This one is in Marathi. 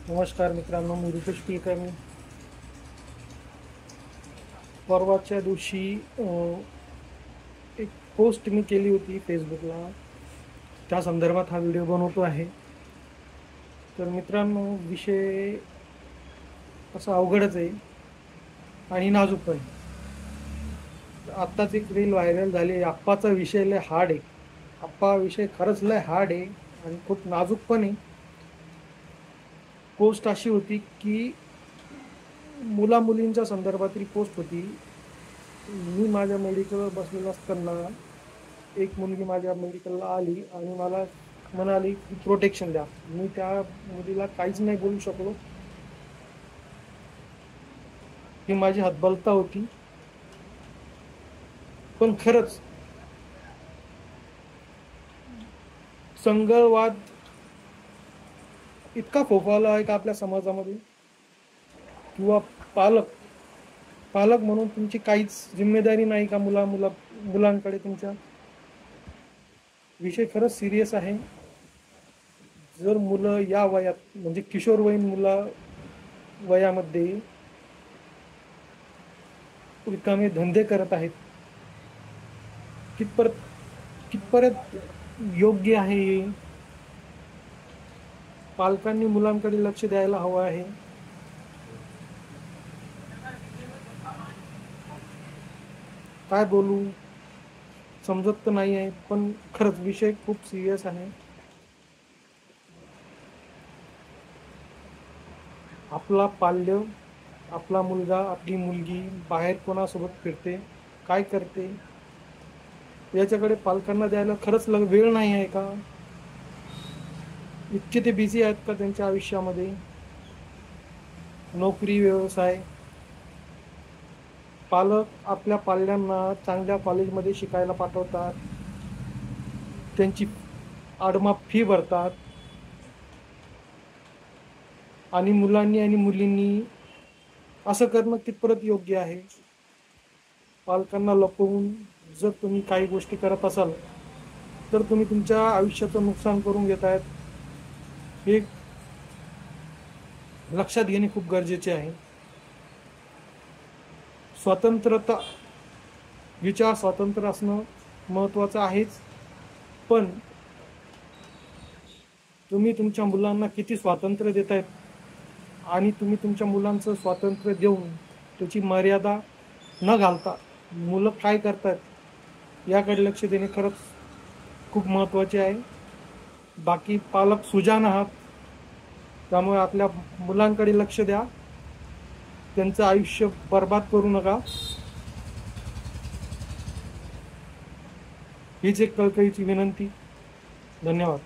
नमस्कार मित्रांनो, मी रुपेश कुलकर्णी. परवाच्या दिवशी एक पोस्ट मी केली होती फेसबुकला. त्या संदर्भात हा व्हिडिओ बनवतो आहे. तर मित्रांनो, विषय असा अवघडच आहे आणि नाजूक पण आहे. आत्ताच एक रील व्हायरल झाली. आप्पाचा विषय लय हार्ड आहे. आप्पा विषय खरंच लय हार्ड आहे आणि खूप नाजूक पण आहे. पोस्ट अशी होती की मुला मुलींच्या संदर्भातील पोस्ट होती. मी माझ्या मेडिकलवर बसलेला असताना एक मुलगी माझ्या मेडिकलला आली आणि मला म्हणाली की प्रोटेक्शन द्या. मी त्या मुलीला काहीच नाही बोलू शकलो. ही माझी हतबलता होती. पण खरंच संघवाद इतका फोफावला आहे का आपल्या समाजामध्ये, किंवा पालक पालक म्हणून तुमची काहीच जिम्मेदारी नाही का मुलांकडे तुमच्या. विषय खरंच सिरियस आहे. जर मुलं या वयात म्हणजे किशोरवयीन वयामध्ये रिकामे धंदे करत आहेत, कितपर्यंत योग्य आहे हे? पालकांनी मुलांकडे लक्ष द्यायला हवं आहे. काय बोलू समजत तर नाही आहे, पण खरंच विषय खूप सिरियस आहे. आपला पाल्य, आपला मुलगा, आपली मुलगी बाहेर कोणासोबत फिरते, काय करते, याच्याकडे पालकांना द्यायला खरंच वेळ नाही आहे का? इतके ते बिझी आहेत का त्यांच्या आयुष्यामध्ये? नोकरी, व्यवसाय. पालक आपल्या पाल्यांना चांगल्या कॉलेजमध्ये शिकायला पाठवतात, त्यांची आडमाप फी भरतात, आणि मुलांनी आणि मुलींनी असं करणं कितपत योग्य आहे? पालकांना लपवून जर तुम्ही काही गोष्टी करत असाल तर तुम्ही तुमच्या आयुष्याचं नुकसान करून घेत आहेत. हे लक्षात घेणे खूप गरजेचे आहे. स्वतंत्रता, विचार स्वातंत्र्य असणं महत्त्वाचं आहेच, पण तुम्ही तुमच्या मुलांना किती स्वातंत्र्य देत आहेत आणि तुम्ही तुमच्या मुलांचं स्वातंत्र्य देऊन त्याची मर्यादा न घालता मुलं काय करतात याकडे लक्ष देणे खरंच खूप महत्त्वाचे आहे. बाकी पालक सुजाण आहात, त्यामुळे आपल्या मुलांकडे लक्ष द्या. त्यांचं आयुष्य बर्बाद करू नका. हीच एक कळकळीची विनंती. धन्यवाद.